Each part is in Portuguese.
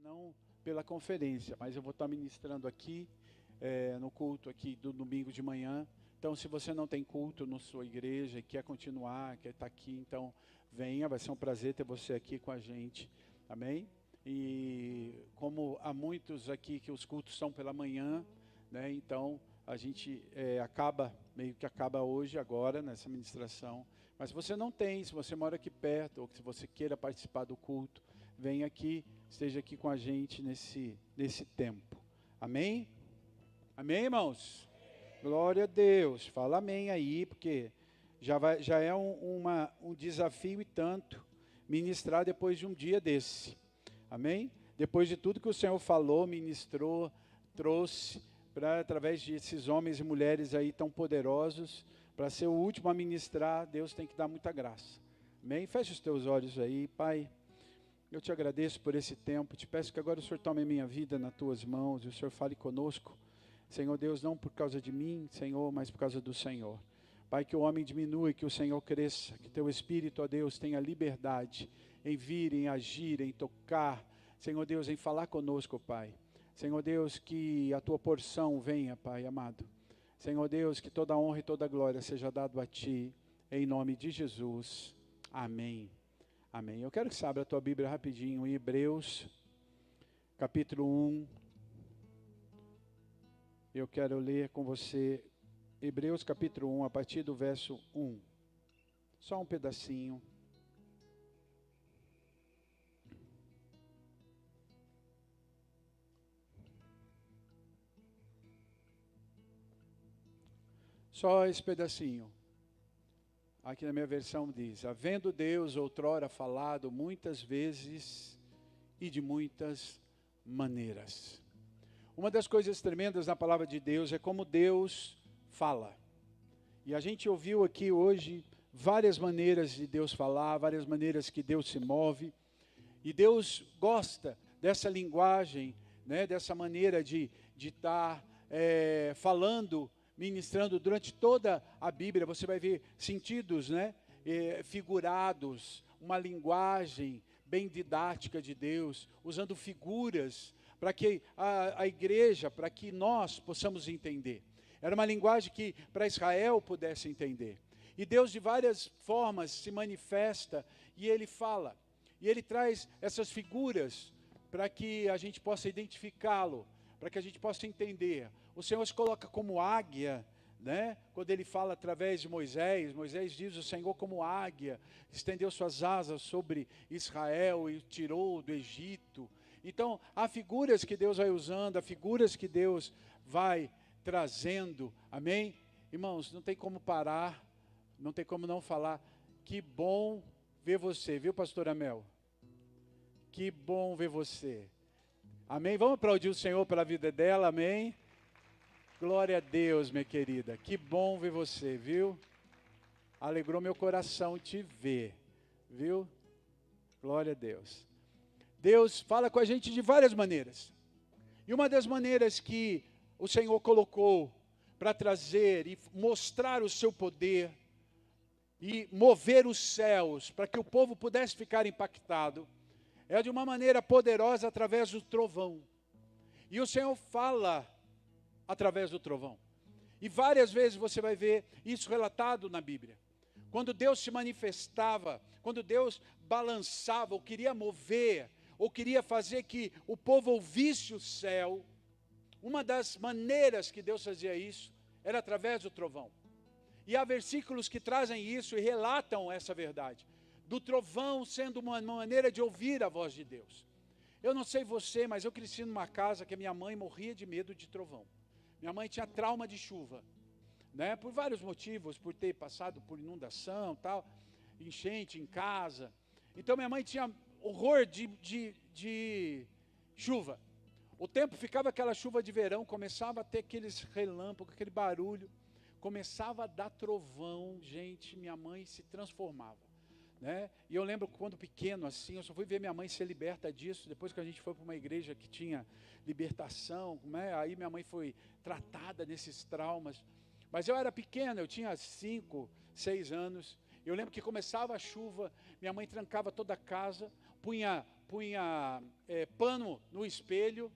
não pela conferência, mas eu vou estar ministrando aqui, no culto aqui do domingo de manhã. Então, se você não tem culto na sua igreja e quer continuar, quer estar aqui, então venha, vai ser um prazer ter você aqui com a gente, amém? E como há muitos aqui que os cultos são pela manhã, né, então a gente meio que acaba hoje, agora, nessa ministração. Mas se você não tem, se você mora aqui perto, ou se você queira participar do culto, venha aqui, esteja aqui com a gente nesse tempo. Amém? Amém, irmãos? Glória a Deus. Fala amém aí, porque já é um desafio e tanto ministrar depois de um dia desse. Amém? Depois de tudo que o Senhor falou, ministrou, trouxe, através desses homens e mulheres aí tão poderosos, para ser o último a ministrar, Deus tem que dar muita graça. Amém? Feche os teus olhos aí, Pai. Eu te agradeço por esse tempo, te peço que agora o Senhor tome a minha vida nas tuas mãos, e o Senhor fale conosco, Senhor Deus, não por causa de mim, Senhor, mas por causa do Senhor. Pai, que o homem diminua e que o Senhor cresça, que teu Espírito, ó Deus, tenha liberdade em vir, em agir, em tocar, Senhor Deus, em falar conosco, Pai. Senhor Deus, que a tua porção venha, Pai amado. Senhor Deus, que toda a honra e toda a glória seja dado a Ti, em nome de Jesus. Amém. Amém. Eu quero que você abra a tua Bíblia rapidinho em Hebreus, capítulo 1. Eu quero ler com você Hebreus, capítulo 1, a partir do verso 1. Só um pedacinho. Só esse pedacinho. Aqui na minha versão diz: havendo Deus outrora falado muitas vezes e de muitas maneiras. Uma das coisas tremendas na palavra de Deus é como Deus fala. E a gente ouviu aqui hoje várias maneiras de Deus falar, várias maneiras que Deus se move. E Deus gosta dessa linguagem, né, dessa maneira de estar falando, ministrando durante toda a Bíblia. Você vai ver sentidos, né, figurados, uma linguagem bem didática de Deus, usando figuras para que a igreja, para que nós possamos entender. Era uma linguagem que para Israel pudesse entender. E Deus de várias formas se manifesta e Ele fala. E Ele traz essas figuras para que a gente possa identificá-lo, para que a gente possa entender. O Senhor se coloca como águia, né? Quando Ele fala através de Moisés, Moisés diz: o Senhor como águia, estendeu suas asas sobre Israel e o tirou do Egito. Então, há figuras que Deus vai usando, há figuras que Deus vai trazendo, amém? Irmãos, não tem como parar, não tem como não falar. Que bom ver você, viu, pastora Mel? Que bom ver você. Amém? Vamos aplaudir o Senhor pela vida dela, amém? Glória a Deus, minha querida. Que bom ver você, viu? Alegrou meu coração te ver, viu? Glória a Deus. Deus fala com a gente de várias maneiras. E uma das maneiras que o Senhor colocou para trazer e mostrar o seu poder e mover os céus para que o povo pudesse ficar impactado é de uma maneira poderosa através do trovão. E o Senhor fala através do trovão. E várias vezes você vai ver isso relatado na Bíblia. Quando Deus se manifestava, quando Deus balançava ou queria mover, ou queria fazer que o povo ouvisse o céu, uma das maneiras que Deus fazia isso era através do trovão. E há versículos que trazem isso e relatam essa verdade, do trovão sendo uma maneira de ouvir a voz de Deus. Eu não sei você, mas eu cresci numa casa que a minha mãe morria de medo de trovão. Minha mãe tinha trauma de chuva, né? Por vários motivos, por ter passado por inundação, tal, enchente em casa. Então minha mãe tinha horror de chuva. O tempo ficava aquela chuva de verão, começava a ter aqueles relâmpagos, aquele barulho, começava a dar trovão, gente, minha mãe se transformava, né? E eu lembro quando pequeno assim, eu só fui ver minha mãe ser liberta disso, depois que a gente foi para uma igreja que tinha libertação, né? Aí minha mãe foi tratada nesses traumas. Mas eu era pequeno, eu tinha 5, 6 anos, Eu lembro que começava a chuva, minha mãe trancava toda a casa, punha pano no espelho,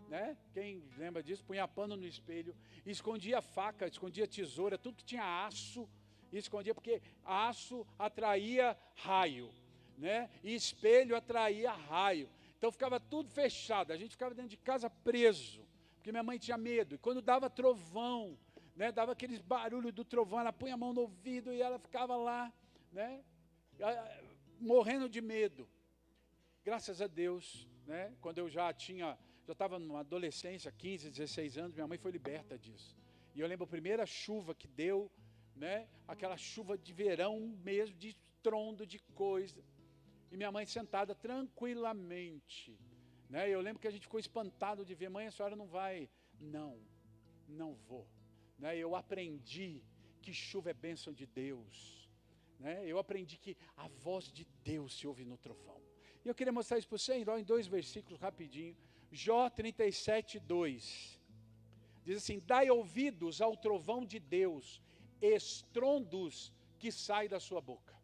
né? Quem lembra disso? Punha pano no espelho, escondia faca, escondia tesoura, tudo que tinha aço, escondia, porque aço atraía raio, né? E espelho atraía raio. Então ficava tudo fechado, a gente ficava dentro de casa preso, porque minha mãe tinha medo. E quando dava trovão, né, dava aqueles barulhos do trovão, ela punha a mão no ouvido e ela ficava lá, né, morrendo de medo. Graças a Deus, né, quando eu já estava numa adolescência, 15, 16 anos, minha mãe foi liberta disso. E eu lembro a primeira chuva que deu, né, aquela chuva de verão mesmo, de estrondo, de coisa. E minha mãe sentada tranquilamente, né, eu lembro que a gente ficou espantado de ver, mãe, a senhora não vai? Não vou. Né, eu aprendi que chuva é bênção de Deus, né, eu aprendi que a voz de Deus se ouve no trovão. E eu queria mostrar isso para você em 2 versículos rapidinho. Jó 37, 2. Diz assim: dai ouvidos ao trovão de Deus, estrondos que saem da sua boca.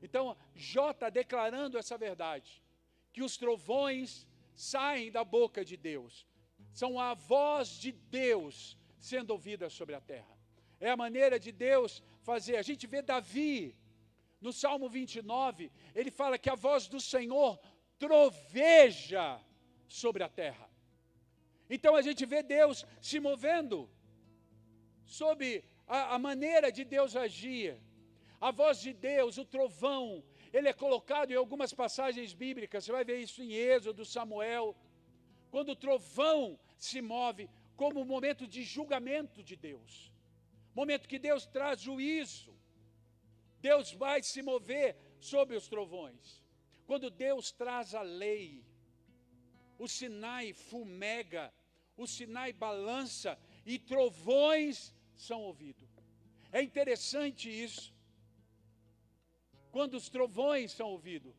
Então, Jó está declarando essa verdade, que os trovões saem da boca de Deus. São a voz de Deus sendo ouvida sobre a terra. É a maneira de Deus fazer. A gente vê Davi, no Salmo 29, ele fala que a voz do Senhor troveja sobre a terra. Então a gente vê Deus se movendo sob a maneira de Deus agir. A voz de Deus, o trovão, ele é colocado em algumas passagens bíblicas. Você vai ver isso em Êxodo, Samuel, quando o trovão se move como um momento de julgamento de Deus, momento que Deus traz juízo. Deus vai se mover sobre os trovões. Quando Deus traz a lei, o Sinai fumega, o Sinai balança e trovões são ouvidos. É interessante isso. Quando os trovões são ouvidos,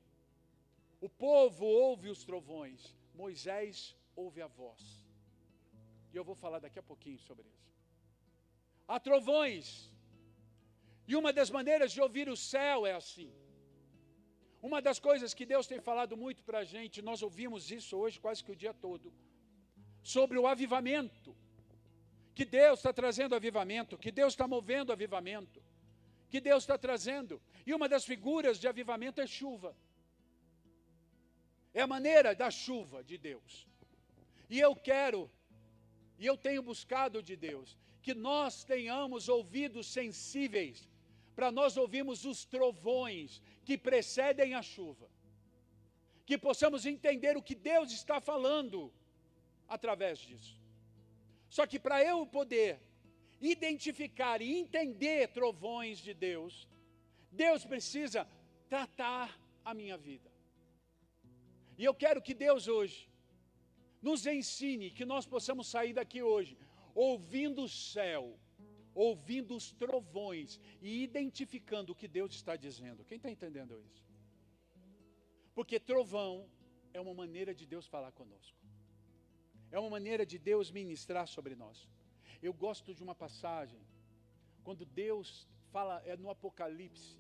o povo ouve os trovões, Moisés ouve a voz. E eu vou falar daqui a pouquinho sobre isso. Há trovões. E uma das maneiras de ouvir o céu é assim. Uma das coisas que Deus tem falado muito para a gente, nós ouvimos isso hoje quase que o dia todo, sobre o avivamento. Que Deus está trazendo avivamento, que Deus está movendo avivamento, que Deus está trazendo. E uma das figuras de avivamento é chuva. É a maneira da chuva de Deus. E eu tenho buscado de Deus, que nós tenhamos ouvidos sensíveis, para nós ouvirmos os trovões que precedem a chuva. Que possamos entender o que Deus está falando através disso. Só que para eu poder identificar e entender trovões de Deus, Deus precisa tratar a minha vida. E eu quero que Deus hoje nos ensine, que nós possamos sair daqui hoje ouvindo o céu, ouvindo os trovões e identificando o que Deus está dizendo. Quem está entendendo isso? Porque trovão é uma maneira de Deus falar conosco. É uma maneira de Deus ministrar sobre nós. Eu gosto de uma passagem, quando Deus fala, no Apocalipse,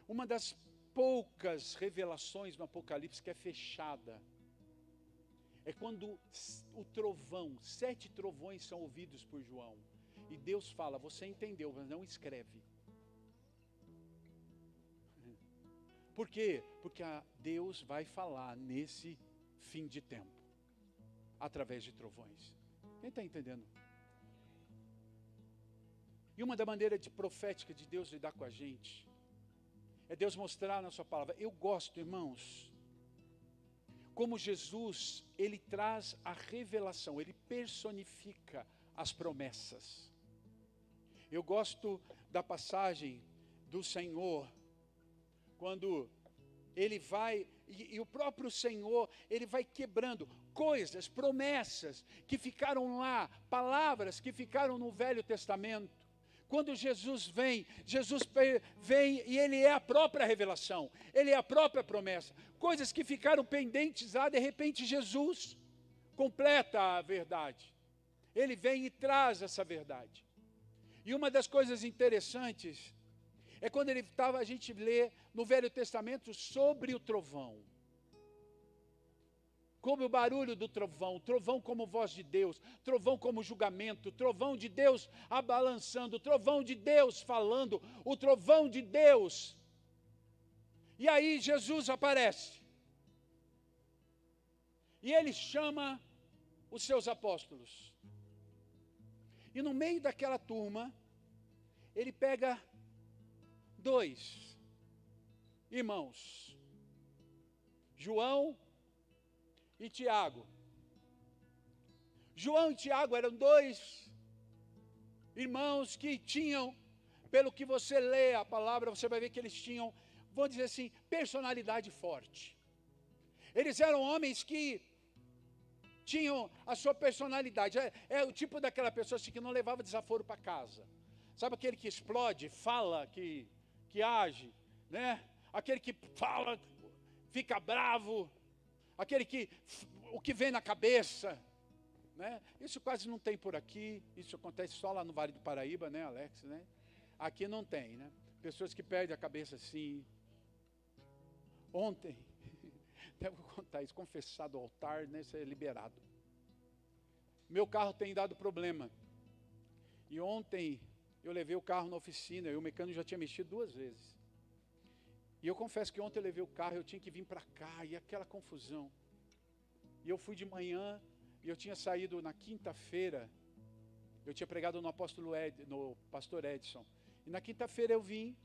uma das poucas revelações no Apocalipse que é fechada, é quando o trovão, 7 trovões são ouvidos por João. E Deus fala, você entendeu, mas não escreve. Por quê? Porque Deus vai falar nesse fim de tempo, através de trovões. Quem está entendendo? E uma da maneira profética de Deus lidar com a gente, é Deus mostrar na sua palavra. Eu gosto, irmãos, como Jesus, ele traz a revelação, ele personifica as promessas. Eu gosto da passagem do Senhor, quando ele vai, e o próprio Senhor, ele vai quebrando coisas, promessas que ficaram lá, palavras que ficaram no Velho Testamento. Quando Jesus vem e ele é a própria revelação, ele é a própria promessa. Coisas que ficaram pendentes lá, de repente Jesus completa a verdade. Ele vem e traz essa verdade. E uma das coisas interessantes É quando a gente lê no Velho Testamento sobre o trovão. Como o barulho do trovão, trovão como voz de Deus, trovão como julgamento, trovão de Deus abalançando, trovão de Deus falando, o trovão de Deus. E aí Jesus aparece. E ele chama os seus apóstolos. E no meio daquela turma, ele pega 2 irmãos, João e Tiago. João e Tiago eram 2 irmãos que tinham, pelo que você lê a palavra, você vai ver que eles tinham, vou dizer assim, personalidade forte. Eles eram homens que tinham a sua personalidade. É o tipo daquela pessoa assim, que não levava desaforo para casa. Sabe aquele que explode, fala, que age, né? Aquele que fala, fica bravo, aquele que, o que vem na cabeça, né? Isso quase não tem por aqui, isso acontece só lá no Vale do Paraíba, né, Alex, né? Aqui não tem, né? Pessoas que perdem a cabeça assim. Ontem, devo contar isso, confessar do altar, né, ser liberado. Meu carro tem dado problema. E ontem eu levei o carro na oficina, e o mecânico já tinha mexido 2 vezes. E eu confesso que ontem eu levei o carro, eu tinha que vir para cá, e aquela confusão. E eu fui de manhã, e eu tinha saído na quinta-feira, eu tinha pregado no pastor Edson. E na quinta-feira eu vim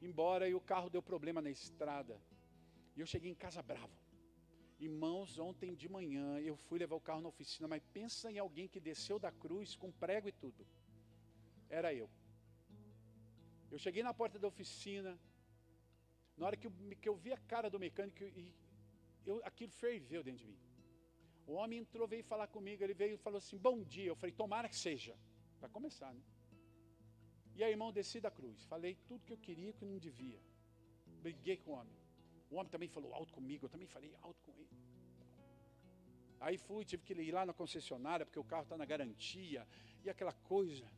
embora, e o carro deu problema na estrada. E eu cheguei em casa bravo. Irmãos, ontem de manhã eu fui levar o carro na oficina, mas pensa em alguém que desceu da cruz com prego e tudo. Era eu. Eu cheguei na porta da oficina, na hora que eu vi a cara do mecânico, aquilo ferveu dentro de mim. O homem entrou, veio falar comigo, ele veio e falou assim, bom dia. Eu falei, tomara que seja. Para começar, né? E aí, irmão, desci da cruz. Falei tudo que eu queria e que não devia. Briguei com o homem. O homem também falou alto comigo, eu também falei alto com ele. Aí tive que ir lá na concessionária, porque o carro está na garantia, e aquela coisa.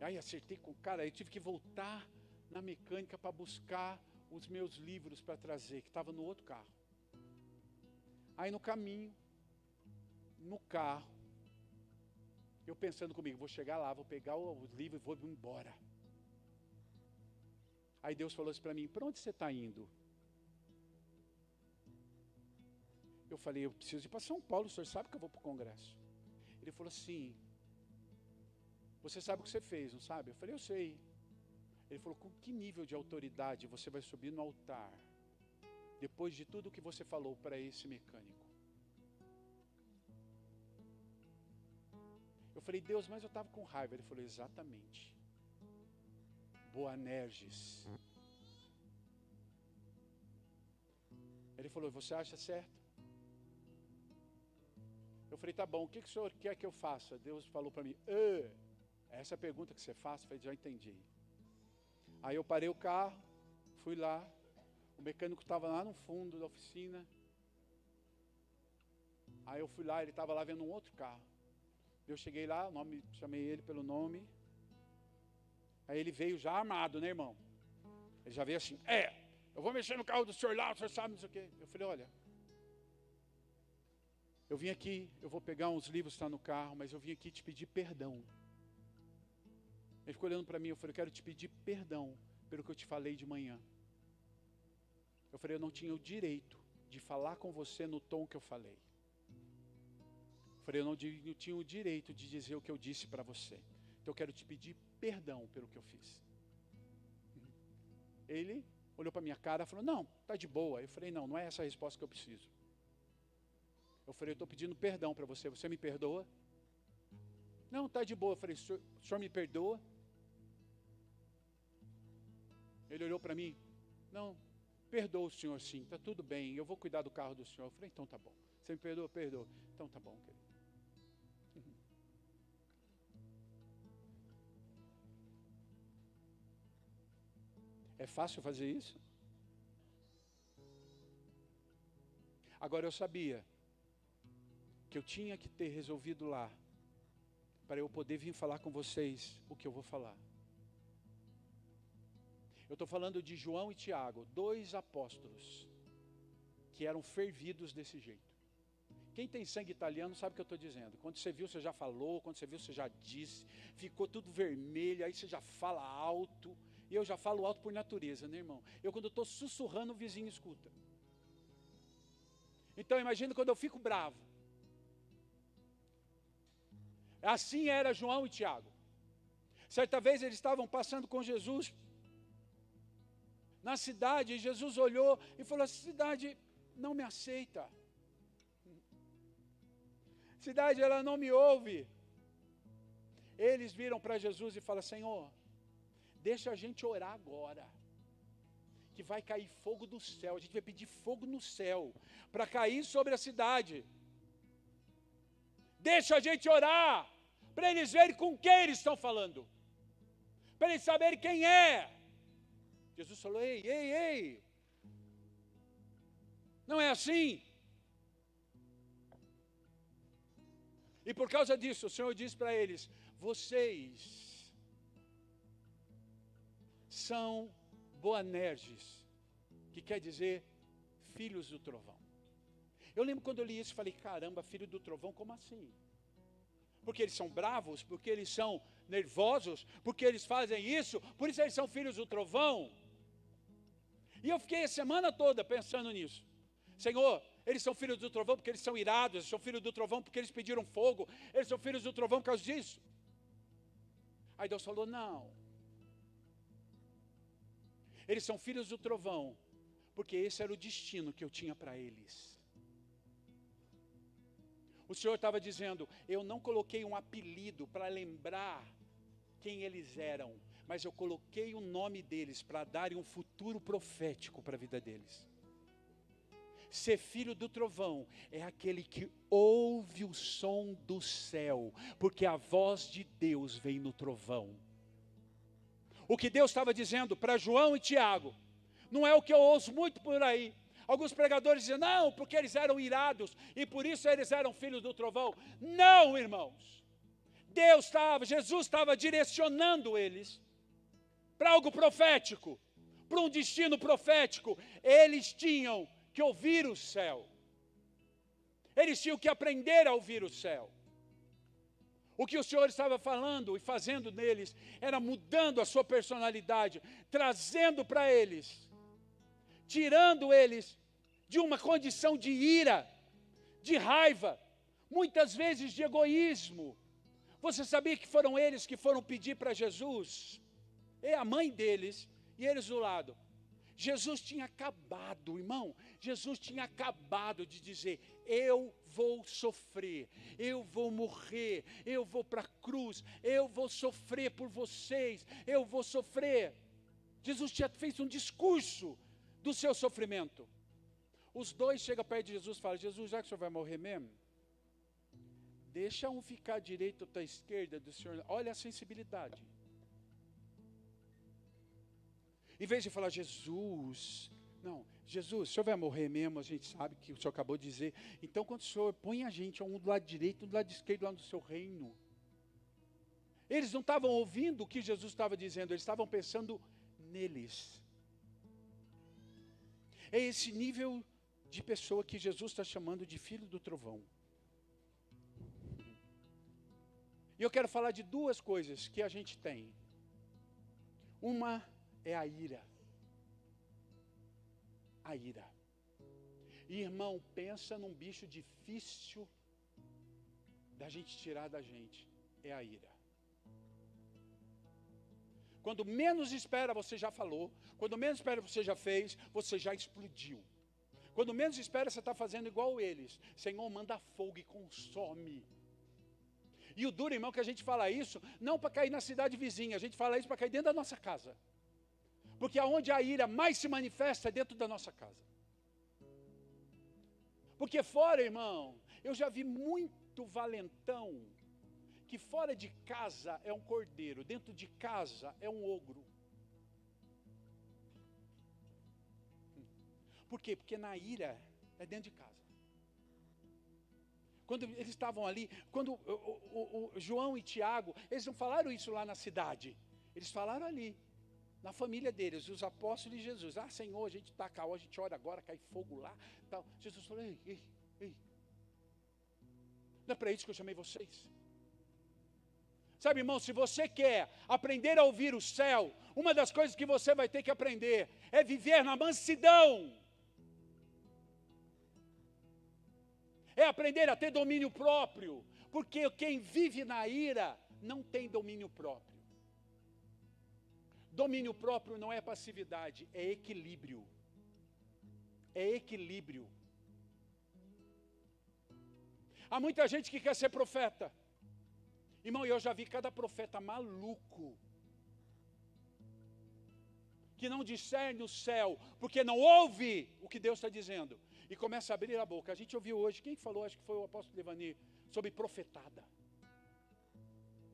Aí acertei com o cara, aí tive que voltar na mecânica para buscar os meus livros para trazer, que estava no outro carro. Aí no caminho, no carro, eu pensando comigo, vou chegar lá, vou pegar os livros e vou embora. Aí Deus falou assim para mim, para onde você está indo? Eu falei, eu preciso ir para São Paulo, o senhor sabe que eu vou para o congresso. Ele falou assim, você sabe o que você fez, não sabe? Eu falei, eu sei. Ele falou, com que nível de autoridade você vai subir no altar, depois de tudo que você falou para esse mecânico? Eu falei, Deus, mas eu estava com raiva. Ele falou, exatamente. Boanerges. Ele falou, você acha certo? Eu falei, tá bom, o que o senhor quer que eu faça? Deus falou para mim, essa é a pergunta que você faz? Eu falei, já entendi. Aí eu parei o carro, fui lá, o mecânico estava lá no fundo da oficina. Aí eu fui lá, ele estava lá vendo um outro carro. Eu cheguei lá, chamei ele pelo nome. Aí ele veio já armado, né, irmão? Ele já veio assim, eu vou mexer no carro do senhor lá, o senhor sabe, não sei o quê. Eu falei, olha, eu vim aqui, eu vou pegar uns livros que estão no carro, mas eu vim aqui te pedir perdão. Ele ficou olhando para mim, eu falei, eu quero te pedir perdão pelo que eu te falei de manhã. Eu falei, eu não tinha o direito de falar com você no tom que eu falei. Eu falei, eu não tinha o direito de dizer o que eu disse para você. Então eu quero te pedir perdão pelo que eu fiz. Ele olhou para minha cara e falou, não, tá de boa. Eu falei, não é essa a resposta que eu preciso. Eu falei, eu estou pedindo perdão para você, você me perdoa? Não, tá de boa. Eu falei, o senhor me perdoa? Ele olhou para mim, não, perdoa o senhor sim, está tudo bem, eu vou cuidar do carro do senhor. Eu falei, então tá bom. Você me perdoa? Perdoa. Então tá bom, querido. É fácil fazer isso? Agora eu sabia que eu tinha que ter resolvido lá, para eu poder vir falar com vocês o que eu vou falar. Eu estou falando de João e Tiago, 2 apóstolos que eram fervidos desse jeito. Quem tem sangue italiano sabe o que eu estou dizendo. Quando você viu, você já falou. Quando você viu, você já disse. Ficou tudo vermelho, aí você já fala alto. E eu já falo alto por natureza, né, irmão? Eu, quando estou sussurrando, o vizinho escuta. Então, imagina quando eu fico bravo. Assim era João e Tiago. Certa vez eles estavam passando com Jesus na cidade, e Jesus olhou e falou: essa cidade não me aceita. Cidade, ela não me ouve. Eles viram para Jesus e falaram: Senhor, deixa a gente orar agora, que vai cair fogo do céu. A gente vai pedir fogo no céu para cair sobre a cidade. Deixa a gente orar, para eles verem com quem eles estão falando, para eles saberem quem é. Jesus falou: ei, não é assim. E por causa disso, o Senhor diz para eles: vocês são Boanerges, que quer dizer filhos do trovão. Eu lembro quando eu li isso, falei: caramba, filho do trovão, como assim? Porque eles são bravos, porque eles são nervosos, porque eles fazem isso, por isso eles são filhos do trovão. E eu fiquei a semana toda pensando nisso. Senhor, eles são filhos do trovão porque eles são irados, eles são filhos do trovão porque eles pediram fogo, eles são filhos do trovão por causa disso. Aí Deus falou: não. Eles são filhos do trovão porque esse era o destino que eu tinha para eles. O Senhor estava dizendo: eu não coloquei um apelido para lembrar quem eles eram, mas eu coloquei o nome deles para darem um futuro profético para a vida deles. Ser filho do trovão é aquele que ouve o som do céu, porque a voz de Deus vem no trovão. O que Deus estava dizendo para João e Tiago, não é o que eu ouço muito por aí. Alguns pregadores dizem: não, porque eles eram irados, e por isso eles eram filhos do trovão. Não, irmãos. Jesus estava direcionando eles para algo profético, para um destino profético. Eles tinham que ouvir o céu. Eles tinham que aprender a ouvir o céu. O que o Senhor estava falando e fazendo neles era mudando a sua personalidade, trazendo para eles, tirando eles de uma condição de ira, de raiva, muitas vezes de egoísmo. Você sabia que foram eles que foram pedir para Jesus? É a mãe deles e eles do lado. Jesus tinha acabado, irmão, Jesus tinha acabado de dizer: eu vou sofrer, eu vou morrer, eu vou para a cruz, eu vou sofrer por vocês, eu vou sofrer. Jesus tinha feito um discurso do seu sofrimento. Os dois chegam perto de Jesus e falam: Jesus, já que o senhor vai morrer mesmo, deixa um ficar à direita ou à esquerda do senhor. Olha a sensibilidade. Em vez de falar: Jesus, não, Jesus, o senhor vai morrer mesmo, a gente sabe que o senhor acabou de dizer. Então, quando o senhor põe a gente, um do lado direito, um do lado esquerdo, lá no seu reino. Eles não estavam ouvindo o que Jesus estava dizendo, eles estavam pensando neles. É esse nível de pessoa que Jesus está chamando de filho do trovão. E eu quero falar de 2 coisas que a gente tem. Uma é a ira. A ira. Irmão, pensa num bicho difícil da gente tirar da gente. É a ira. Quando menos espera, você já falou. Quando menos espera, você já fez. Você já explodiu. Quando menos espera, você está fazendo igual eles. Senhor, manda fogo e consome. E o duro, irmão, que a gente fala isso, não para cair na cidade vizinha. A gente fala isso para cair dentro da nossa casa. Porque aonde a ira mais se manifesta é dentro da nossa casa. Porque fora, irmão, eu já vi muito valentão que fora de casa é um cordeiro, dentro de casa é um ogro. Por quê? Porque na ira é dentro de casa. Quando eles estavam ali, quando o João e Tiago, eles não falaram isso lá na cidade, eles falaram ali. na família deles, os apóstolos de Jesus. Ah, Senhor, a gente está cá, a gente ora agora, cai fogo lá. Tal. Jesus falou, ei. Não é para isso que eu chamei vocês. Sabe, irmão, se você quer aprender a ouvir o céu, uma das coisas que você vai ter que aprender é viver na mansidão. É aprender a ter domínio próprio. Porque quem vive na ira não tem domínio próprio. Domínio próprio não é passividade, é equilíbrio. É equilíbrio. Há muita gente que quer ser profeta. Irmão, eu já vi cada profeta maluco, que não discerne o céu, porque não ouve o que Deus está dizendo, e começa a abrir a boca. A gente ouviu hoje, quem falou, acho que foi o apóstolo Levani, sobre profetada.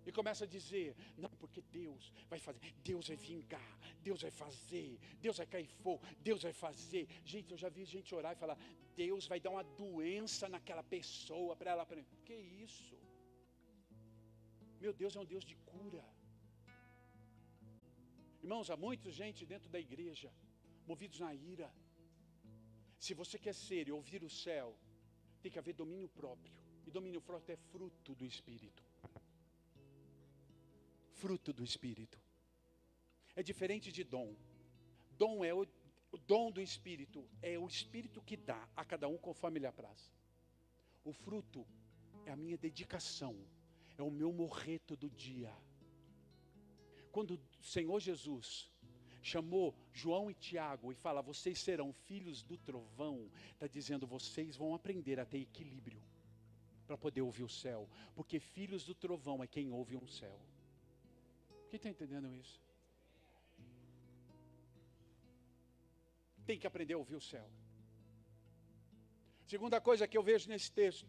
E começa a dizer, não, porque Deus vai fazer, Deus vai vingar, Deus vai fazer, Deus vai cair fogo, Deus vai fazer. Gente, eu já vi gente orar e falar, Deus vai dar uma doença naquela pessoa para ela aprender. Que isso? Meu Deus é um Deus de cura. Irmãos, há muita gente dentro da igreja, movidos na ira. Se você quer ser e ouvir o céu, tem que haver domínio próprio. E domínio próprio é fruto do Espírito. Fruto do Espírito. É diferente de dom. Dom é o dom do Espírito. É o Espírito que dá a cada um conforme lhe apraz. O fruto é a minha dedicação. É o meu morrer todo dia. Quando o Senhor Jesus chamou João e Tiago e fala, vocês serão filhos do trovão, está dizendo, vocês vão aprender a ter equilíbrio para poder ouvir o céu. Porque filhos do trovão é quem ouve um céu. Quem está entendendo isso? Tem que aprender a ouvir o céu. Segunda coisa que eu vejo nesse texto,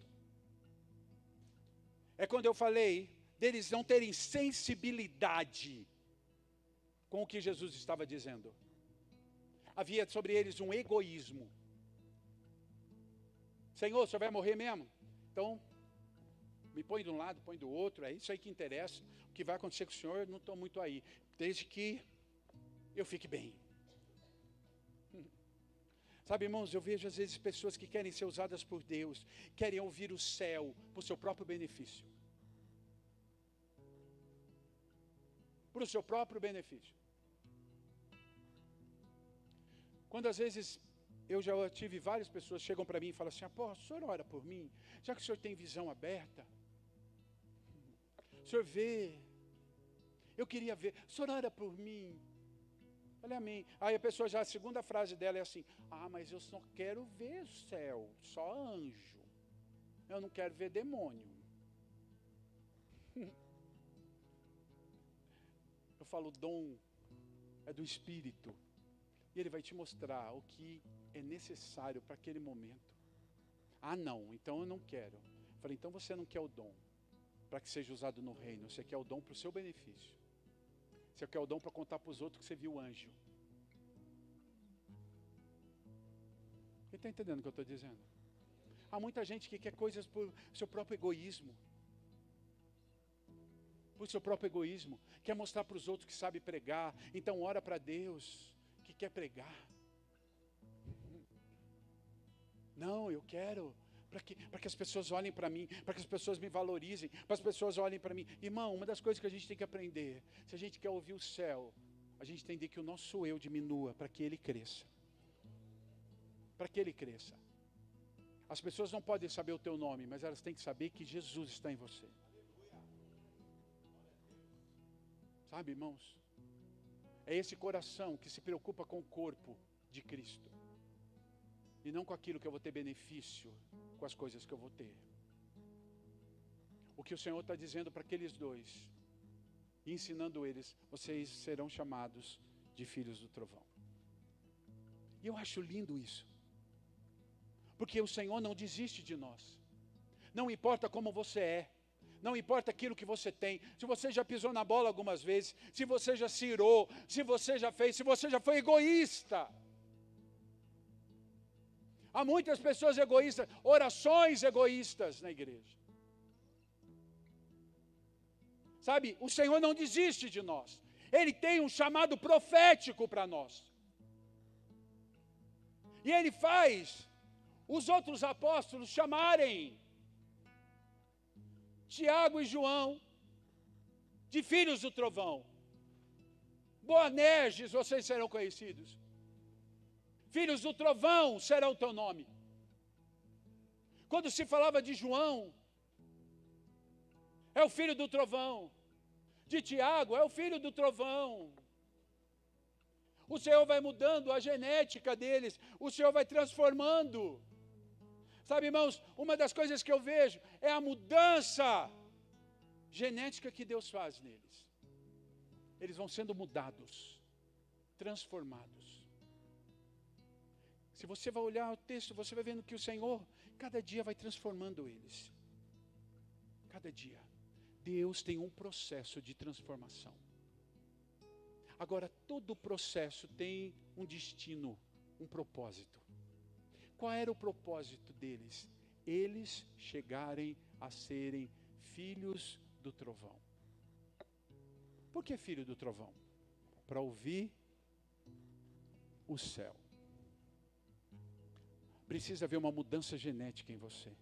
é quando eu falei deles não terem sensibilidade com o que Jesus estava dizendo. Havia sobre eles um egoísmo. Senhor, o senhor vai morrer mesmo? Então, me põe de um lado, põe do outro, é isso aí que interessa. O que vai acontecer com o senhor, não estou muito aí. Desde que eu fique bem. Sabe, irmãos, eu vejo às vezes pessoas que querem ser usadas por Deus, querem ouvir o céu por seu próprio benefício. Para o seu próprio benefício. Quando às vezes eu já tive várias pessoas que chegam para mim e falam assim, apóstolo, o senhor ora por mim? Já que o senhor tem visão aberta, o senhor vê, eu queria ver, o senhor ora por mim? Olha, amém. Aí a pessoa já, a segunda frase dela é assim, mas eu só quero ver céu, só anjo, eu não quero ver demônio. Eu falo, o dom é do Espírito. E Ele vai te mostrar o que é necessário para aquele momento. Não, então eu não quero. Eu falei, então você não quer o dom para que seja usado no reino. Você quer o dom para o seu benefício. Você quer o dom para contar para os outros que você viu o anjo. Quem está entendendo o que eu estou dizendo? Há muita gente que quer coisas por seu próprio egoísmo. Por seu próprio egoísmo. Quer mostrar para os outros que sabe pregar. Então ora para Deus que quer pregar. Não, eu quero para que as pessoas olhem para mim, para que as pessoas me valorizem, para as pessoas olhem para mim. Irmão, uma das coisas que a gente tem que aprender, se a gente quer ouvir o céu, a gente tem que entender que o nosso eu diminua para que ele cresça. Para que ele cresça. As pessoas não podem saber o teu nome, mas elas têm que saber que Jesus está em você. Sabe, irmãos? É esse coração que se preocupa com o corpo de Cristo. E não com aquilo que eu vou ter benefício, com as coisas que eu vou ter. O que o Senhor está dizendo para aqueles dois, ensinando eles, vocês serão chamados de filhos do trovão. E eu acho lindo isso. Porque o Senhor não desiste de nós. Não importa como você é. Não importa aquilo que você tem. Se você já pisou na bola algumas vezes, se você já se irou, se você já fez, se você já foi egoísta. Há muitas pessoas egoístas, orações egoístas na igreja. Sabe, o Senhor não desiste de nós. Ele tem um chamado profético para nós. E Ele faz os outros apóstolos chamarem Tiago e João de filhos do trovão. Boanerges, vocês serão conhecidos. Filhos do trovão será o teu nome. Quando se falava de João, é o filho do trovão. De Tiago, é o filho do trovão. O Senhor vai mudando a genética deles. O Senhor vai transformando. Sabe, irmãos, uma das coisas que eu vejo é a mudança genética que Deus faz neles. Eles vão sendo mudados, transformados. Se você vai olhar o texto, você vai vendo que o Senhor, cada dia vai transformando eles. Cada dia. Deus tem um processo de transformação. Agora, todo processo tem um destino, um propósito. Qual era o propósito deles? Eles chegarem a serem filhos do trovão. Por que filho do trovão? Para ouvir o céu. Precisa haver uma mudança genética em você.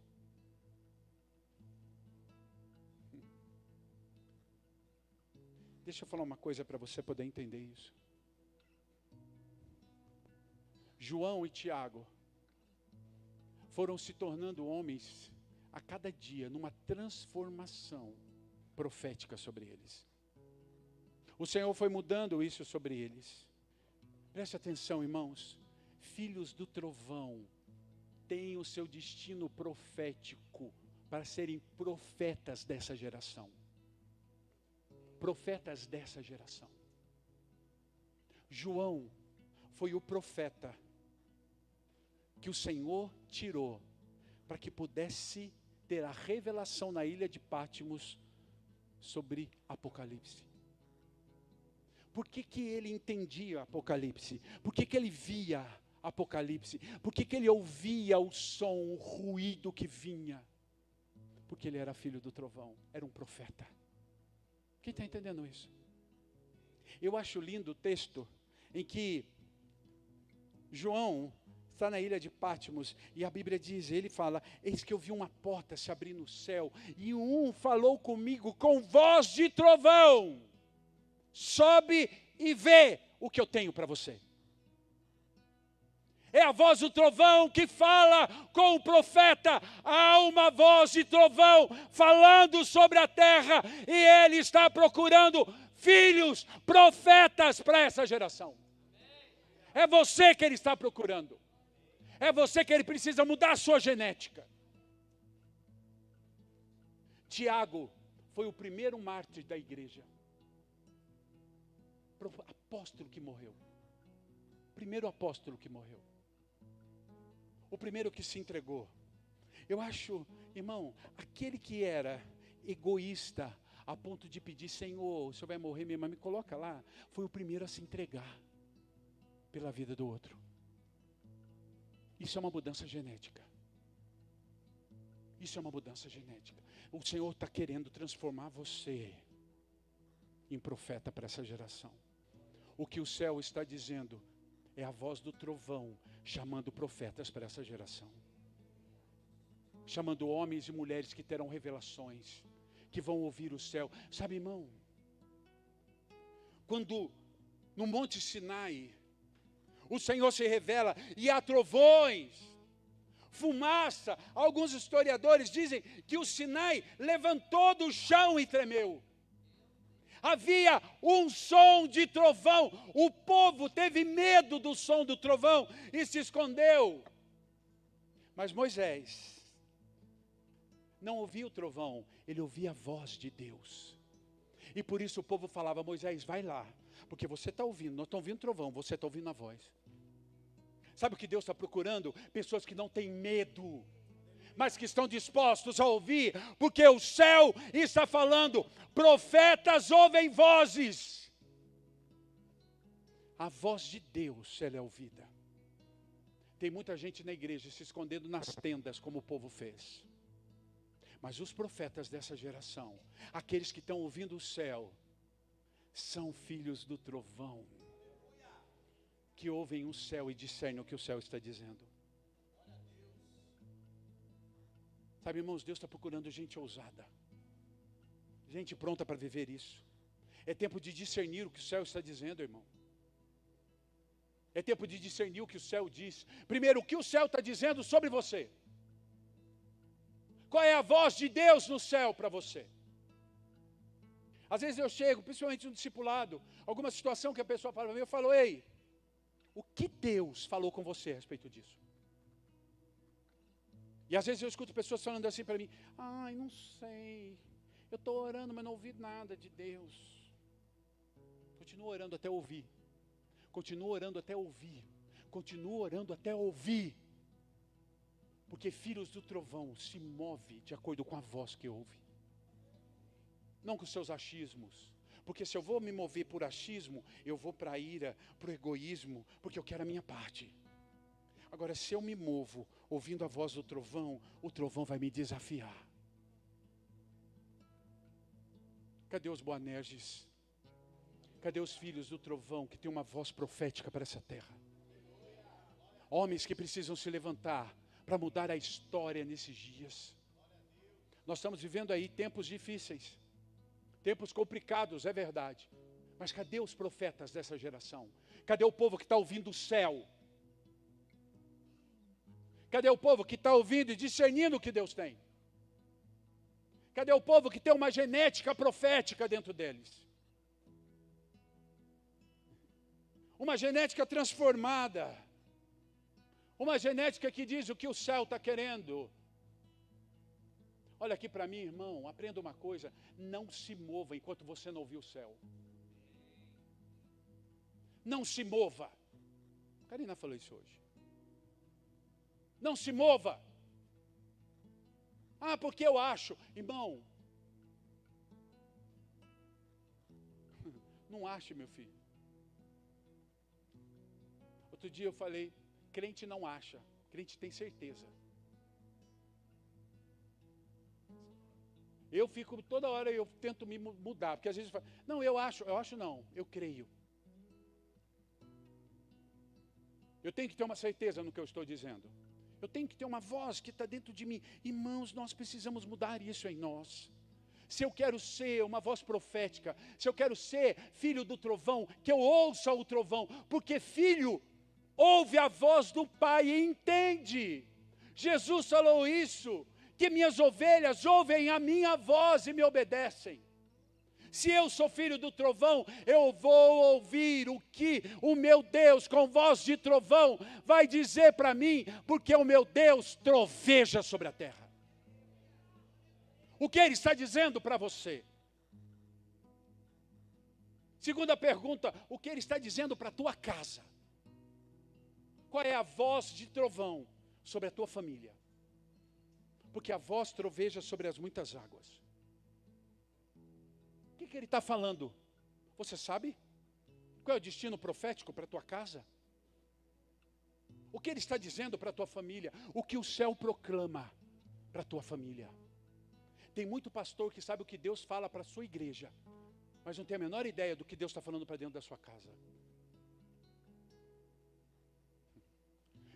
Deixa eu falar uma coisa para você poder entender isso. João e Tiago foram se tornando homens a cada dia, numa transformação profética sobre eles. O Senhor foi mudando isso sobre eles. Preste atenção, irmãos. Filhos do trovão têm o seu destino profético para serem profetas dessa geração. Profetas dessa geração. João foi o profeta que o Senhor tirou para que pudesse ter a revelação na ilha de Pátimos sobre Apocalipse. Por que que ele entendia Apocalipse? Por que que ele via Apocalipse? Por que que ele ouvia o som, o ruído que vinha? Porque ele era filho do trovão, era um profeta. Quem está entendendo isso? Eu acho lindo o texto em que João está na ilha de Pátimos e a Bíblia diz, ele fala, eis que eu vi uma porta se abrir no céu e um falou comigo com voz de trovão, sobe e vê o que eu tenho para você. É a voz do trovão que fala com o profeta. Há uma voz de trovão falando sobre a terra e ele está procurando filhos, profetas para essa geração. É você que ele está procurando. É você que ele precisa mudar a sua genética. Tiago foi o primeiro mártir da igreja. Apóstolo que morreu. Primeiro apóstolo que morreu. O primeiro que se entregou. Eu acho, irmão, aquele que era egoísta a ponto de pedir, Senhor, o Senhor vai morrer mesmo, mas me coloca lá, foi o primeiro a se entregar pela vida do outro. Isso é uma mudança genética. Isso é uma mudança genética. O Senhor está querendo transformar você em profeta para essa geração. O que o céu está dizendo é a voz do trovão chamando profetas para essa geração. Chamando homens e mulheres que terão revelações, que vão ouvir o céu. Sabe, irmão, quando no Monte Sinai o Senhor se revela e há trovões, fumaça, alguns historiadores dizem que o Sinai levantou do chão e tremeu. Havia um som de trovão, o povo teve medo do som do trovão e se escondeu. Mas Moisés não ouvia o trovão, ele ouvia a voz de Deus. E por isso o povo falava, Moisés, vai lá, porque você está ouvindo, nós estamos ouvindo trovão, você está ouvindo a voz. Sabe o que Deus está procurando? Pessoas que não têm medo, mas que estão dispostos a ouvir, porque o céu está falando, profetas ouvem vozes. A voz de Deus, ela é ouvida. Tem muita gente na igreja se escondendo nas tendas, como o povo fez. Mas os profetas dessa geração, aqueles que estão ouvindo o céu, são filhos do trovão, que ouvem o céu e discernem o que o céu está dizendo. Sabe, irmãos, Deus está procurando gente ousada, gente pronta para viver isso. É tempo de discernir o que o céu está dizendo, irmão. É tempo de discernir o que o céu diz. Primeiro, o que o céu está dizendo sobre você? Qual é a voz de Deus no céu para você? Às vezes eu chego, principalmente no discipulado, alguma situação que a pessoa fala para mim, eu falo, ei, o que Deus falou com você a respeito disso? E às vezes eu escuto pessoas falando assim para mim, ai, não sei, eu estou orando, mas não ouvi nada de Deus. Continua orando até ouvir. Continua orando até ouvir. Continua orando até ouvir. Porque filhos do trovão se move de acordo com a voz que ouve. Não com seus achismos. Porque se eu vou me mover por achismo, eu vou para a ira, para o egoísmo, porque eu quero a minha parte. Agora, se eu me movo ouvindo a voz do trovão, o trovão vai me desafiar. Cadê os Boanerges? Cadê os filhos do trovão que têm uma voz profética para essa terra? Homens que precisam se levantar para mudar a história nesses dias. Nós estamos vivendo aí tempos difíceis, tempos complicados, é verdade. Mas cadê os profetas dessa geração? Cadê o povo que está ouvindo o céu? Cadê o povo que está ouvindo e discernindo o que Deus tem? Cadê o povo que tem uma genética profética dentro deles? Uma genética transformada. Uma genética que diz o que o céu está querendo. Olha aqui para mim, irmão, aprenda uma coisa. Não se mova enquanto você não ouvir o céu. Não se mova. A Karina falou isso hoje. Não se mova. Ah, porque eu acho. Irmão, não ache, meu filho. Outro dia eu falei, crente não acha, crente tem certeza. Eu fico toda hora, eu tento me mudar, porque às vezes eu falo, não, eu acho não, eu creio. Eu tenho que ter uma certeza no que eu estou dizendo. Eu tenho que ter uma voz que está dentro de mim. Irmãos, nós precisamos mudar isso em nós. Se eu quero ser uma voz profética, se eu quero ser filho do trovão, que eu ouça o trovão, porque filho ouve a voz do Pai e entende. Jesus falou isso, que minhas ovelhas ouvem a minha voz e me obedecem. Se eu sou filho do trovão, eu vou ouvir o que o meu Deus, com voz de trovão, vai dizer para mim, porque o meu Deus troveja sobre a terra. O que Ele está dizendo para você? Segunda pergunta, o que Ele está dizendo para a tua casa? Qual é a voz de trovão sobre a tua família? Porque a voz troveja sobre as muitas águas. O que Ele está falando? Você sabe? Qual é o destino profético para a tua casa? O que Ele está dizendo para a tua família? O que o céu proclama para a tua família? Tem muito pastor que sabe o que Deus fala para a sua igreja, mas não tem a menor ideia do que Deus está falando para dentro da sua casa.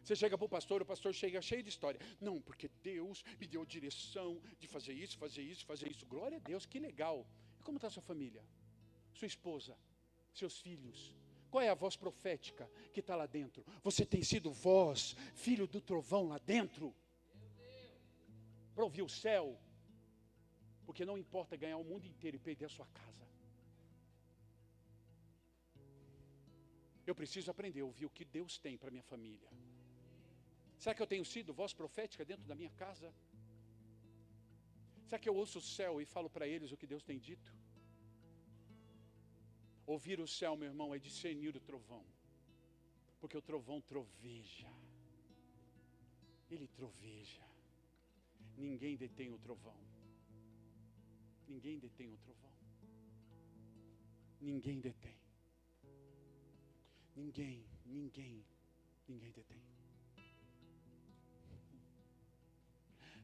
Você chega para o pastor chega cheio de história. Não, porque Deus me deu direção de fazer isso, fazer isso, fazer isso. Glória a Deus, que legal. E como está a sua família? Sua esposa? Seus filhos? Qual é a voz profética que está lá dentro? Você tem sido voz, filho do trovão lá dentro? Para ouvir o céu? Porque não importa ganhar o mundo inteiro e perder a sua casa. Eu preciso aprender a ouvir o que Deus tem para minha família. Será que eu tenho sido voz profética dentro da minha casa? Será que eu ouço o céu e falo para eles o que Deus tem dito? Ouvir o céu, meu irmão, é discernir o trovão. Porque o trovão troveja. Ele troveja. Ninguém detém o trovão. Ninguém detém o trovão. Ninguém detém. Ninguém detém.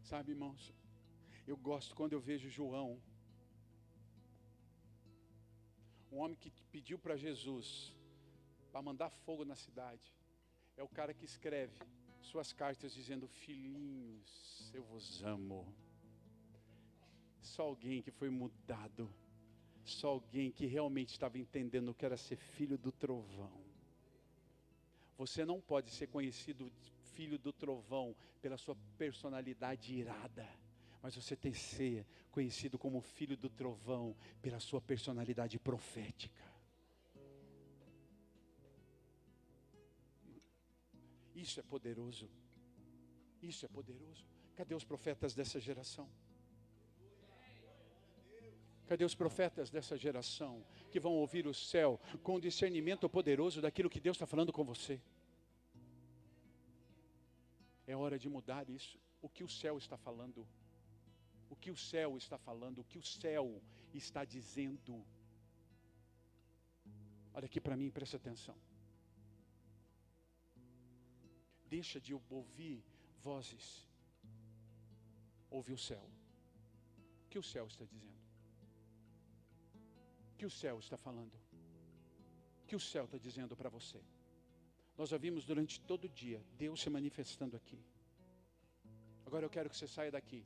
Sabe, irmãos, eu gosto quando eu vejo João. Um homem que pediu para Jesus para mandar fogo na cidade. É o cara que escreve suas cartas dizendo: filhinhos, eu vos amo. Só alguém que foi mudado. Só alguém que realmente estava entendendo o que era ser filho do trovão. Você não pode ser conhecido filho do trovão pela sua personalidade irada. Mas você tem que ser conhecido como filho do trovão pela sua personalidade profética. Isso é poderoso. Isso é poderoso. Cadê os profetas dessa geração? Cadê os profetas dessa geração que vão ouvir o céu com o discernimento poderoso daquilo que Deus está falando com você? É hora de mudar isso. O que o céu está falando? O que o céu está falando? O que o céu está dizendo? Olha aqui para mim, presta atenção. Deixa de ouvir vozes. Ouve o céu. O que o céu está dizendo? O que o céu está falando? O que o céu está dizendo para você? Nós já vimos durante todo o dia Deus se manifestando aqui. Agora eu quero que você saia daqui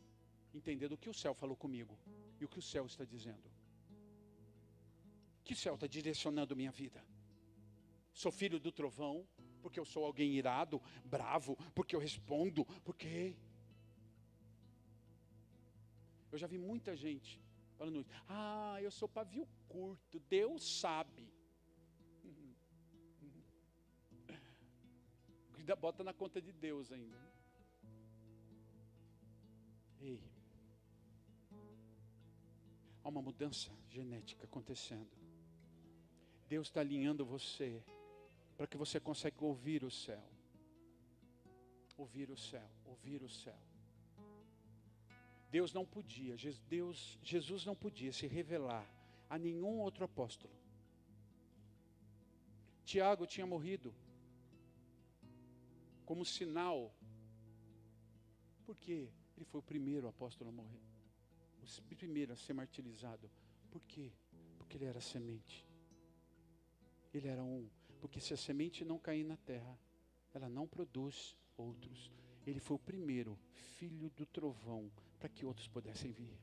entendendo o que o céu falou comigo e o que o céu está dizendo. O que o céu está direcionando minha vida? Sou filho do trovão porque eu sou alguém irado, bravo, porque eu respondo, porque... Eu já vi muita gente falando isso. Ah, eu sou pavio curto, Deus sabe. Ainda bota na conta de Deus ainda. Ei, há uma mudança genética acontecendo. Deus está alinhando você para que você consiga ouvir o céu. Ouvir o céu, ouvir o céu. Jesus não podia se revelar a nenhum outro apóstolo. Tiago tinha morrido como sinal, porque ele foi o primeiro apóstolo a morrer, o primeiro a ser martirizado. Por quê? Porque ele era semente. Ele era porque se a semente não cair na terra, ela não produz outros. Ele foi o primeiro filho do trovão para que outros pudessem vir.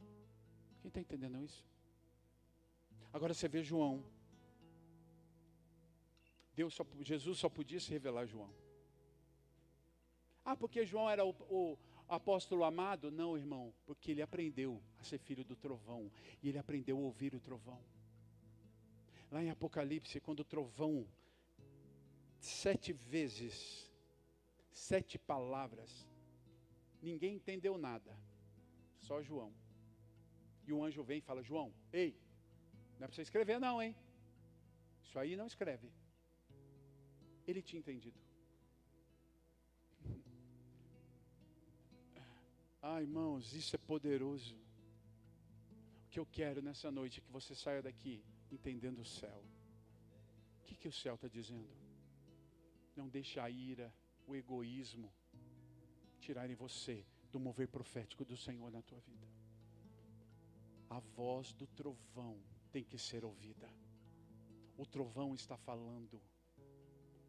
Quem está entendendo isso? Agora você vê João. Jesus só podia se revelar a João. Ah, porque João era o apóstolo amado? Não, irmão, porque ele aprendeu a ser filho do trovão. E ele aprendeu a ouvir o trovão. Lá em Apocalipse, quando o trovão, 7 vezes, 7 palavras, ninguém entendeu nada, só João. E um anjo vem e fala: João, ei, não é para você escrever não, hein? Isso aí não escreve. Ele tinha entendido. Ah, irmãos, isso é poderoso. O que eu quero nessa noite é que você saia daqui entendendo o céu. O que o céu está dizendo? Não deixe a ira, o egoísmo tirarem você do mover profético do Senhor na tua vida. A voz do trovão tem que ser ouvida. O trovão está falando.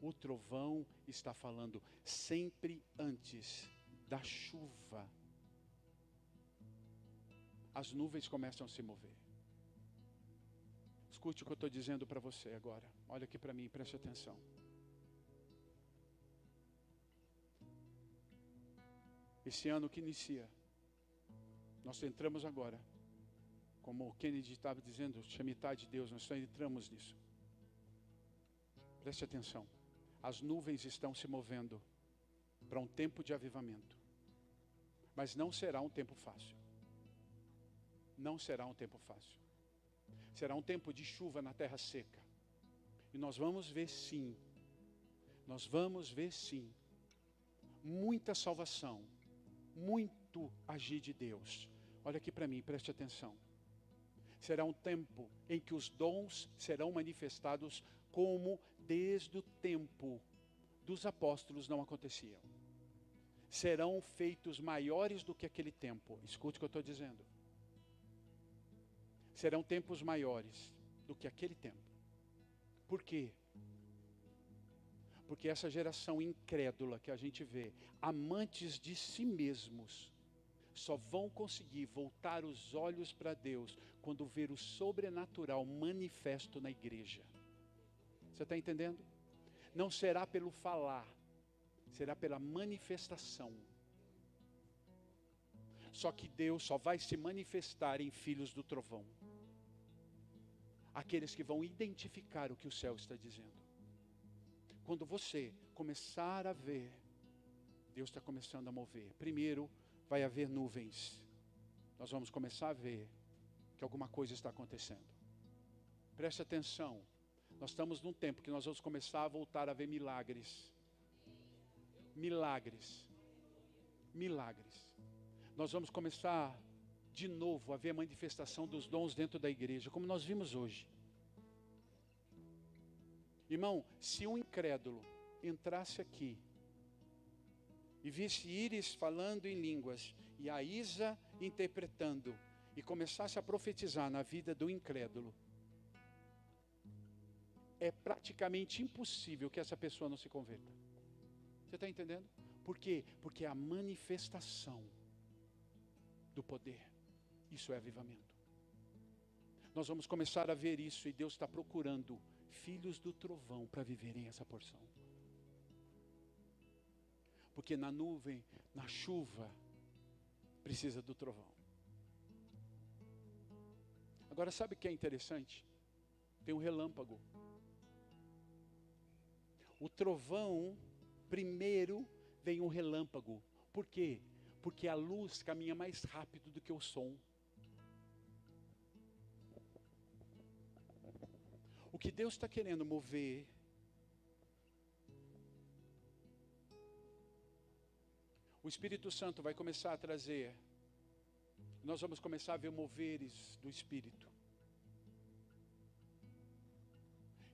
O trovão está falando sempre antes da chuva. As nuvens começam a se mover. Escute o que eu estou dizendo para você agora. Olha aqui para mim, preste atenção. Esse ano que inicia, nós entramos agora, como o Kennedy estava dizendo, Shemitah de Deus, nós só entramos nisso. Preste atenção. As nuvens estão se movendo para um tempo de avivamento. Mas não será um tempo fácil. Não será um tempo fácil. Será um tempo de chuva na terra seca. E nós vamos ver sim. Nós vamos ver sim. Muita salvação. Muito agir de Deus. Olha aqui para mim, preste atenção. Será um tempo em que os dons serão manifestados como desde o tempo dos apóstolos não aconteciam. Serão feitos maiores do que aquele tempo. Escute o que eu estou dizendo. Serão tempos maiores do que aquele tempo. Por quê? Porque essa geração incrédula que a gente vê, amantes de si mesmos, só vão conseguir voltar os olhos para Deus quando ver o sobrenatural manifesto na igreja. Você está entendendo? Não será pelo falar, será pela manifestação. Só que Deus só vai se manifestar em filhos do trovão. Aqueles que vão identificar o que o céu está dizendo. Quando você começar a ver, Deus está começando a mover. Primeiro, vai haver nuvens. Nós vamos começar a ver que alguma coisa está acontecendo. Preste atenção. Nós estamos num tempo que nós vamos começar a voltar a ver milagres. Milagres. Milagres. Nós vamos começar de novo a ver a manifestação dos dons dentro da igreja, como nós vimos hoje. Irmão, se um incrédulo entrasse aqui e visse Iris falando em línguas e a Isa interpretando e começasse a profetizar na vida do incrédulo, é praticamente impossível que essa pessoa não se converta. Você está entendendo? Por quê? Porque é a manifestação do poder. Isso é avivamento. Nós vamos começar a ver isso e Deus está procurando filhos do trovão para viverem essa porção. Porque na nuvem, na chuva, precisa do trovão. Agora sabe o que é interessante? Tem um relâmpago. O trovão, primeiro vem um relâmpago. Por quê? Porque a luz caminha mais rápido do que o som. O que Deus está querendo mover o Espírito Santo vai começar a trazer. Nós vamos começar a ver moveres do Espírito.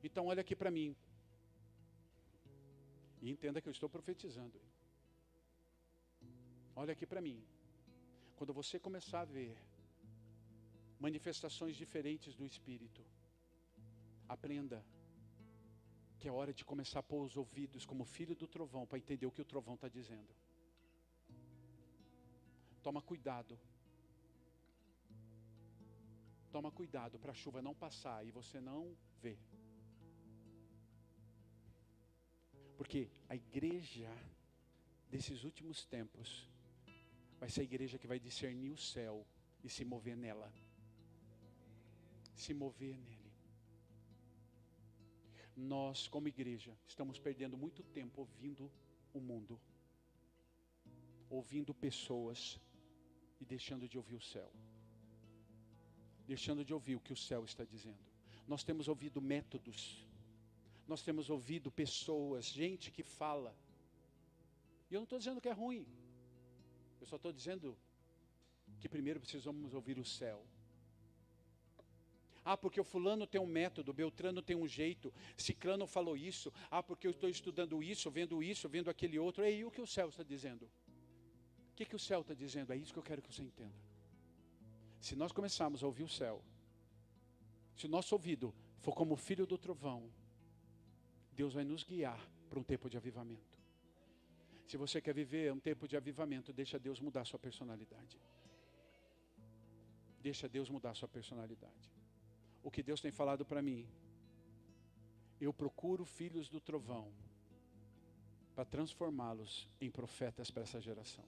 Então olha aqui para mim. E entenda que eu estou profetizando. Olha aqui para mim. Quando você começar a ver manifestações diferentes do Espírito, aprenda que é hora de começar a pôr os ouvidos como filho do trovão para entender o que o trovão está dizendo. Toma cuidado. Toma cuidado para a chuva não passar e você não ver. Porque a igreja desses últimos tempos vai ser a igreja que vai discernir o céu e se mover nela. Se mover nele. Nós, como igreja, estamos perdendo muito tempo ouvindo o mundo. Ouvindo pessoas e deixando de ouvir o céu. Deixando de ouvir o que o céu está dizendo. Nós temos ouvido métodos. Nós temos ouvido pessoas, gente que fala. E eu não estou dizendo que é ruim. Eu só estou dizendo que primeiro precisamos ouvir o céu. Ah, porque o fulano tem um método, o Beltrano tem um jeito, Ciclano falou isso. Ah, porque eu estou estudando isso, vendo aquele outro. E aí o que o céu está dizendo? O que o céu está dizendo? É isso que eu quero que você entenda. Se nós começarmos a ouvir o céu, se o nosso ouvido for como o filho do trovão, Deus vai nos guiar para um tempo de avivamento. Se você quer viver um tempo de avivamento, deixa Deus mudar a sua personalidade. Deixa Deus mudar a sua personalidade. O que Deus tem falado para mim, eu procuro filhos do trovão para transformá-los em profetas para essa geração.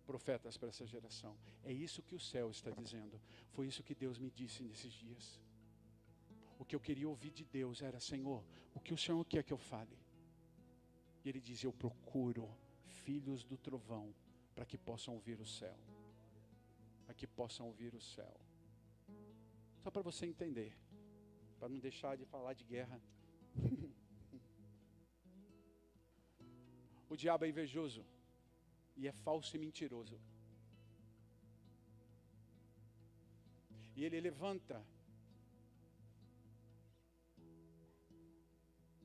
Profetas para essa geração. É isso que o céu está dizendo. Foi isso que Deus me disse nesses dias. O que eu queria ouvir de Deus era: Senhor, o que o Senhor quer que eu fale? E Ele diz: eu procuro filhos do trovão para que possam ouvir o céu. Para que possam ouvir o céu. Só para você entender, para não deixar de falar de guerra. O diabo é invejoso e é falso e mentiroso. E ele levanta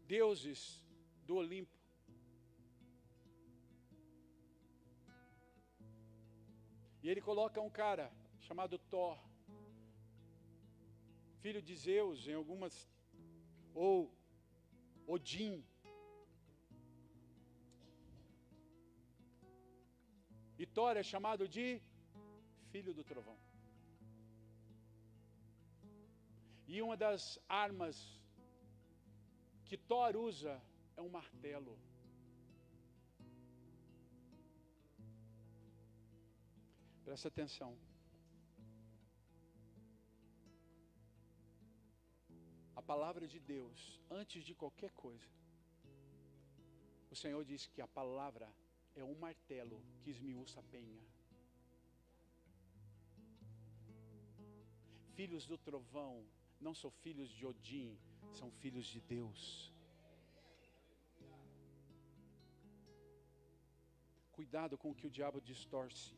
deuses do Olimpo. E ele coloca um cara chamado Thor. filho de Zeus em algumas, ou Odin. E Thor é chamado de filho do trovão. E uma das armas que Thor usa é um martelo. Presta atenção. A palavra de Deus, antes de qualquer coisa, o Senhor diz que a palavra é um martelo que esmiuça a penha. Filhos do trovão não são filhos de Odin, são filhos de Deus. Cuidado com o que o diabo distorce.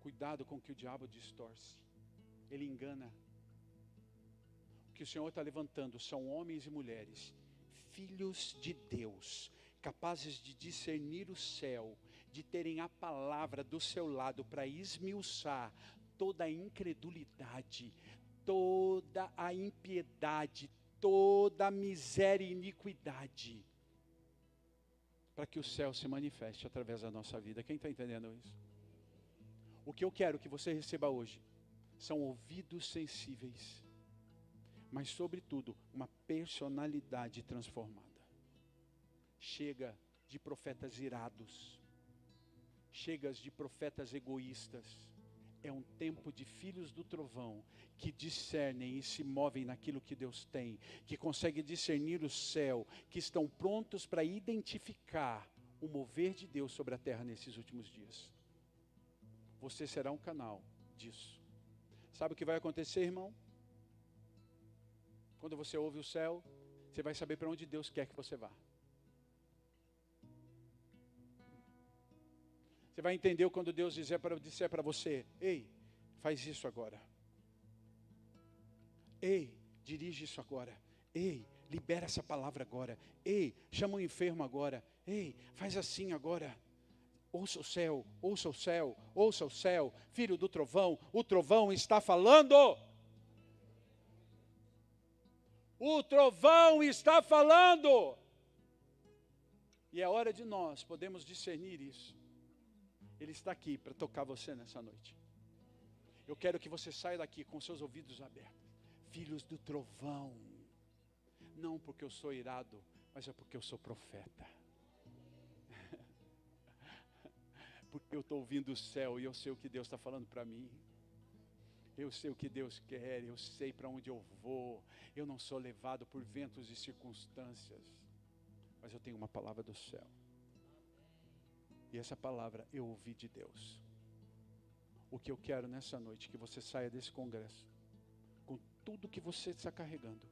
Cuidado com o que o diabo distorce. Ele engana. O que o Senhor está levantando são homens e mulheres, filhos de Deus, capazes de discernir o céu, de terem a palavra do seu lado para esmiuçar toda a incredulidade, toda a impiedade, toda a miséria e iniquidade, para que o céu se manifeste através da nossa vida. Quem está entendendo isso? O que eu quero que você receba hoje são ouvidos sensíveis, mas sobretudo uma personalidade transformada. Chega de profetas irados, chega de profetas egoístas. É um tempo de filhos do trovão que discernem e se movem naquilo que Deus tem, que conseguem discernir o céu, que estão prontos para identificar o mover de Deus sobre a terra nesses últimos dias. Você será um canal disso. Sabe o que vai acontecer, irmão? Quando você ouve o céu, você vai saber para onde Deus quer que você vá. Você vai entender quando Deus disser para você: ei, faz isso agora. Ei, dirige isso agora. Ei, libera essa palavra agora. Ei, chama o enfermo agora. Ei, faz assim agora. Ouça o céu, ouça o céu, ouça o céu. Filho do trovão, o trovão está falando. O trovão está falando. E é hora de nós podermos discernir isso. Ele está aqui para tocar você nessa noite. Eu quero que você saia daqui com seus ouvidos abertos. Filhos do trovão. Não porque eu sou irado, mas é porque eu sou profeta. Porque eu estou ouvindo o céu e eu sei o que Deus está falando para mim. Eu sei o que Deus quer, eu sei para onde eu vou. Eu não sou levado por ventos e circunstâncias, mas eu tenho uma palavra do céu. E essa palavra eu ouvi de Deus. O que eu quero nessa noite é que você saia desse congresso com tudo que você está carregando,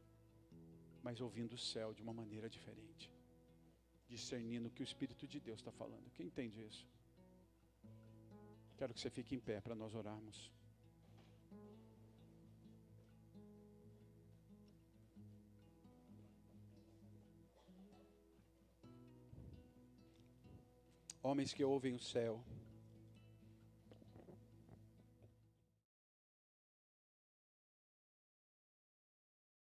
mas ouvindo o céu de uma maneira diferente, discernindo o que o Espírito de Deus está falando. Quem entende isso? Quero que você fique em pé para nós orarmos. Homens que ouvem o céu,